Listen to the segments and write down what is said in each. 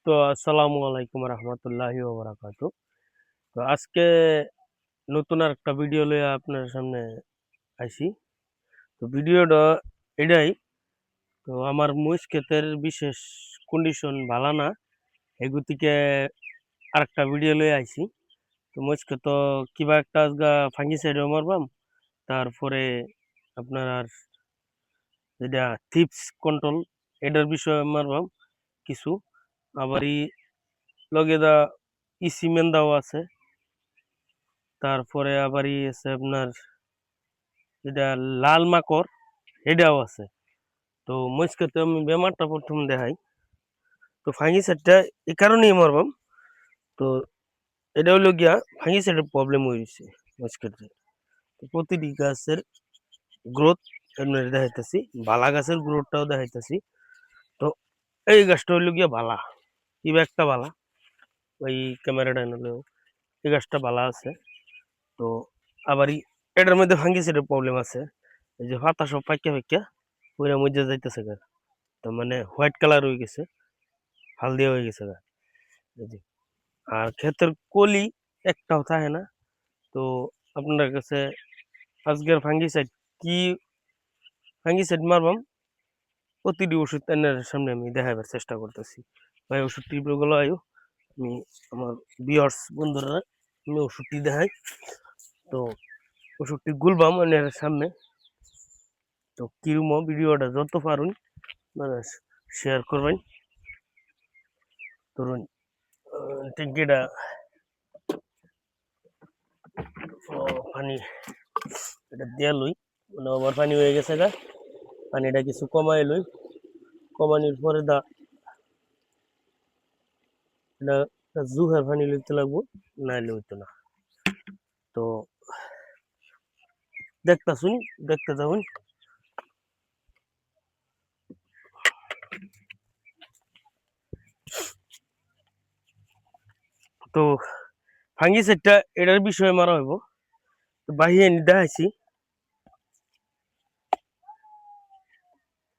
তো আসসালামু আলাইকুম রহমতুল্লাহি ওয়া বারাকাতু। তো আজকে নতুন আর একটা ভিডিও লইয়া আপনার সামনে আইছি। তো ভিডিওটা এটাই, তো আমার মহিষ ক্ষেতের বিশেষ কন্ডিশন ভালো না, এগুতিকে আর একটা ভিডিও লইয়া আইছি। তো মহিষ ক্ষেত কিবা একটা আজগা ফাঙ্গিসাইডও মারবাম, তারপরে আপনার আর যেটা থিপস কন্ট্রোল এটার বিষয়ে মারবাম কিছু, আবারই লগে দা ইসিমেন্দাও আছে, তারপরে আবারই আছে আপনার যেটা লাল মাকড় এটাও আছে। তো মহিষকে আমি বেমারটা প্রথম দেখাই। তো ফাঙ্গিসাইডটা এই কারণেই মারবাম। তো এটা হইলো গিয়া ফাঙ্গিসাইডের প্রবলেম হয়েছে মহিষকে। তো প্রতিটি গাছের গ্রোথ আপনার দেখাইতেছি, বালা গাছের গ্রোথটাও দেখাইতেছি। তো এই গাছটা হইলো গিয়া বালা, কিবা একটা বালা, ওই ক্যামেরাটা নিলেও এই গাছটা বালা আছে। তো আবারই এটার মধ্যে ফাঙ্গিসাইডের প্রবলেম আছে, এই যে পাতা সব পাইকা পাইকা পুরা মধ্যে যাইতেছে গা, তো মানে হোয়াইট কালার হয়ে গেছে, হালদিয়া হয়ে গেছে গা এই যে। আর ক্ষেতের কলি একটাও থাকে না। তো আপনার কাছে আজকের ফাঙ্গিসাইড কি ফাঙ্গিসাইড মারবাম, প্রতিটি ওষুধ এনার সামনে আমি দেখাবার চেষ্টা করতেছি। ভাই ওষুধটি গুলো আয়ু আমি আমার বিয়ার্স বন্ধুরা আমি ওষুধটি দেখাই। তো ওষুধটি গুলবাম এনার সামনে। তো কিরম ভিডিওটা যত পারুন মানে শেয়ার করবেন। ধরুন ট্যাঙ্কিটা পানি এটা দিয়া লই, মানে ওভার পানি হয়ে গেছে গা, পানিটা কিছু কমাই লই, কমানির পরে এটা জুহার পানি লইতে লাগবো, নাইলে হইতো না। তো দেখতাছুন, দেখতে যাবেন। তো ফাঙ্গিসাইডটা এটার বিষয়ে মারা হইব। তো বাহিরে দেখাইছি,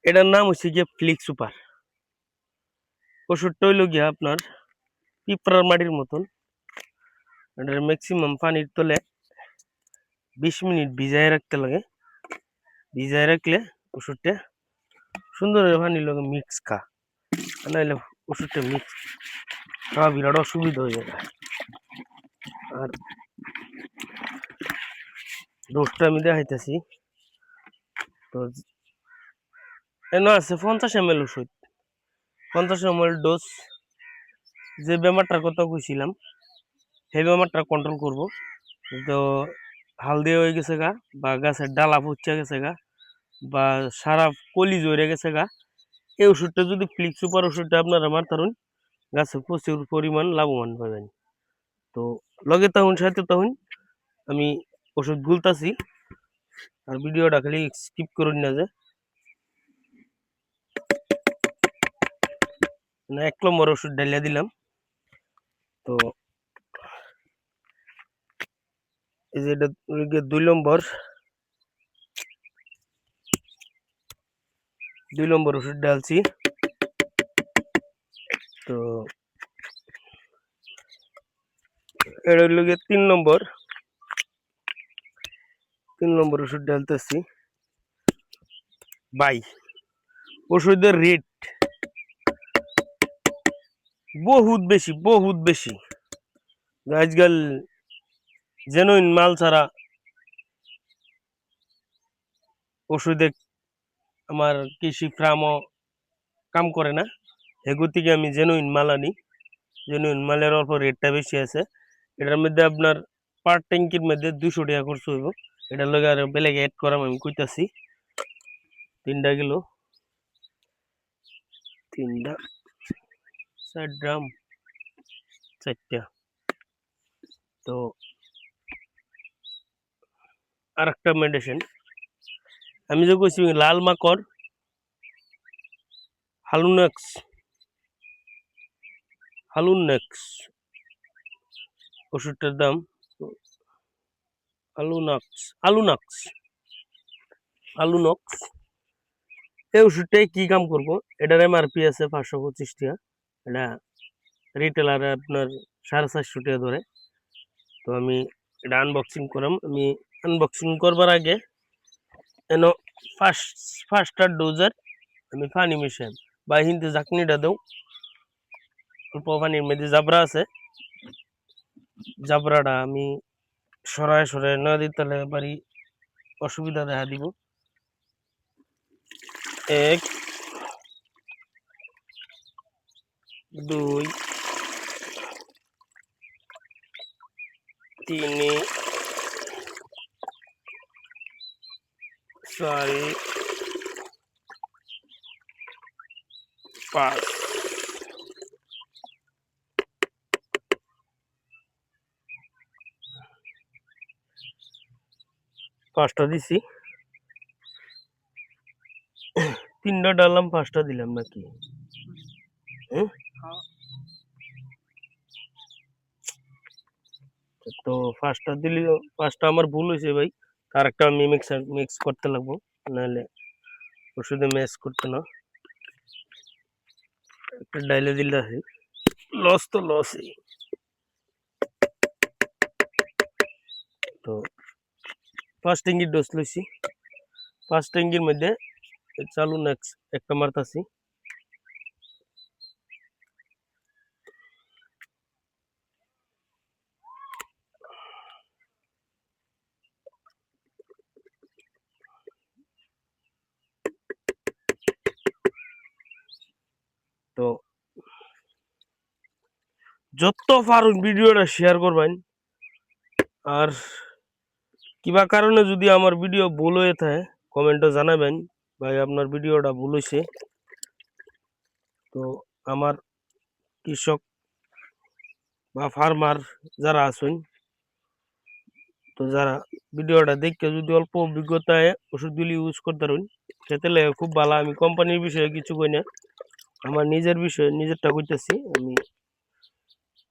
এটার নাম হচ্ছে গিয়ে ফ্লিক সুপার। ওষুধটা হইল গিয়া আপনার পিঁপড়ার মাটির মতন, এটার ম্যাক্সিমাম পানির তলে 20 মিনিট ভিজায় রাখতে লাগে। ভিজায় রাখলে ওষুধটা সুন্দর পানির লগে মিক্স খা, নাইলে ওষুধটা মিক্স খাওয়া বিরাট অসুবিধা হয়ে যায়। আর ডোজটা আমি দেখাইতেছি। তো এনে আছে 50 ml ওষুধ, 50 ml ডোজ। যে বেমারটার কথা কইছিলাম সেই বেমারটা কন্ট্রোল করব। তো হালদি হয়ে গেছে গা, বা গাছের ডালা পচে গেছে গা, বা সারা কলি জড়ে গেছে গা, এই ওষুধটা যদি ফ্লিক সুপার ওষুধটা আপনারা মারতারুন, গাছে প্রচুর পরিমাণ লাভবান পাবেন। তো লগে তখন সাথে তখন আমি ওষুধ গুলতাছি, আর ভিডিওটা খালি স্কিপ করুন না, যে মানে 1 নম্বর ওষুধ ডালিয়া দিলাম। তো এই যে এটা 2 নম্বর, 2 নম্বর ওষুধ ডালছি। তো এটা হইল গিয়ে 3 নম্বর, 3 নম্বর ওষুধ ডালতেছি। বাই ওষুধের রেট বহুত বেশি, বহুত বেশি। আজকাল জেনুইন মাল ছাড়া ওষুধে আমার কৃষি ফার্মও কাম করে না। এগুতিকে আমি জেনুইন মাল আনি, জেনুইন মালের অল্প রেটটা বেশি আছে। এটার মধ্যে আপনার পার ট্যাঙ্কির মধ্যে 200 টাকা খরচ হইব। এটার লগে আর বেলেগ অ্যাড করাম আমি কইতাছি। 3টা কিলো, 3টা 60 গ্রাম, 4টা। তো আর একটা মেডিসিন আমি যে কইছি লাল মাকড়, হালুনেক্স, হালুনেক্স ওষুধটার দাম আলুনাক্স, আলুনাক্স, আলুনক্স। এই ওষুধটাই কি কাম করবো, এটার এমআরপি আছে 525 টাকা। এটা রিটেলার আপনার 450 টাকা ধরে। তো আমি এটা আনবক্সিং করাম। আমি আনবক্সিং করবার আগে এন ফার্স্টার ডোজের আমি পানি মিশাই বা হিন্দি ঝাঁকনিটা দেও, অল্প পানির মধ্যে জাবরা আছে, জাবরাটা আমি সরায় সরায় না দিতে পারি অসুবিধা দেখা দিব। 1 2 3 4 5 5টা দিছি, 3টা ডাললাম 5টা দিলাম নাকি? হ্যাঁ, তো 5টা দিলি, 5টা আমার ভুল হয়েছে ভাই। আর একটা আমি মিক্স করতে লাগবো, নাহলে ওষুধে ম্যাচ করতে না। একটা ডাইলে দিলে আছে, লস তো লসই। তো 5 ট্যাঙ্কির ডোজ লইছি, 5 ট্যাঙ্কির মধ্যে চালু নেক্সট একটা মারতাছি। তো যত পারুন ভিডিওটা শেয়ার করবেন, আর কিবা কারণে যদি আমার ভিডিও ভুল হয়ে থাকে কমেন্টে জানাবেন, ভাই আপনার ভিডিওটা ভুল হয়েছে। তো আমার কৃষক বা ফার্মার যারা আছেন, তো যারা ভিডিওটা দেখে যদি অল্প অভিজ্ঞতায় ওষুধগুলি ইউজ করতে পারেন, খেতে লাগে খুব ভালো। আমি কোম্পানির বিষয়ে কিছু কই না, আমার নিজের বিষয়ে নিজেরটা কইতেছি। আমি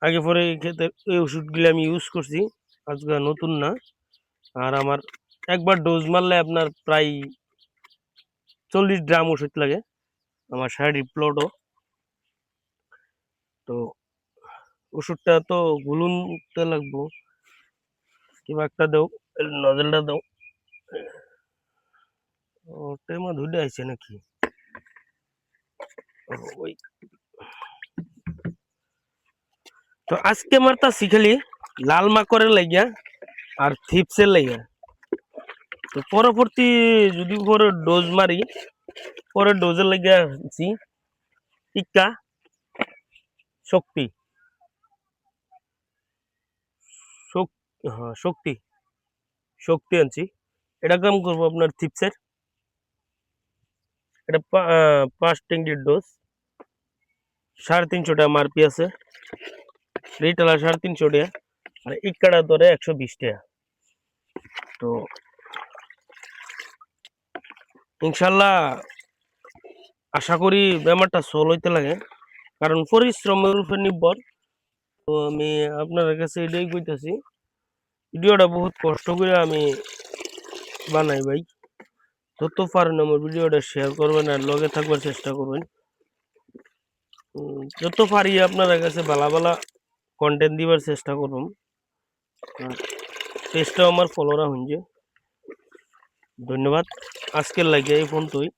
আগে পরে খেতে এই ওষুধগুলি আমি ইউজ করছি, আজকে নতুন না। আর আমার একবার ডোজ মারলে আপনার প্রায় 40 গ্রাম ওষুধ লাগে আমার শারীর প্লটও। তো ওষুধটা তো গুলুনতে লাগবো, কিবা একটা দেও, নজলটা দাও। ওটার মধ্যে ধুলে আইছে নাকি? ওই তো আজকে মারতাছি খালি লাল মাকড়ের লাগিয়া আর থিপসের লাগিয়া। তো পরবর্তী যদি পরে ডোজ মারি, পরে ডোজের লাগিয়া টিক্কা শক্তি হ্যাঁ শক্তি শক্তি আনছি। এটা কাম করবো আপনার থিপসের। এটা 5 ট্যাঙ্কির ডোজ, 350 টাকা মারপি আছে, রিটেলার 350 টাকা, আর ইক্কাটা ধরে 120 টাকা। তো ইনশাল্লাহ আশা করি ব্যাপারটা সল হইতে লাগে, কারণ পরিশ্রমের উপর নির্ভর। তো আমি আপনার কাছে এটাই কইতাছি, ভিডিওটা বহুত কষ্ট করে আমি বানাই ভাই। যত পারেন আমার ভিডিওটা শেয়ার করবেন আর লগে থাকবার চেষ্টা করবেন। যত পারি আপনার কাছে ভালো ভালো কন্টেন্ট দিবার চেষ্টা করুন। আর পেজটাও আমার ফলোরা হইছে। ধন্যবাদ, আজকের লাগে এই পর্যন্তই।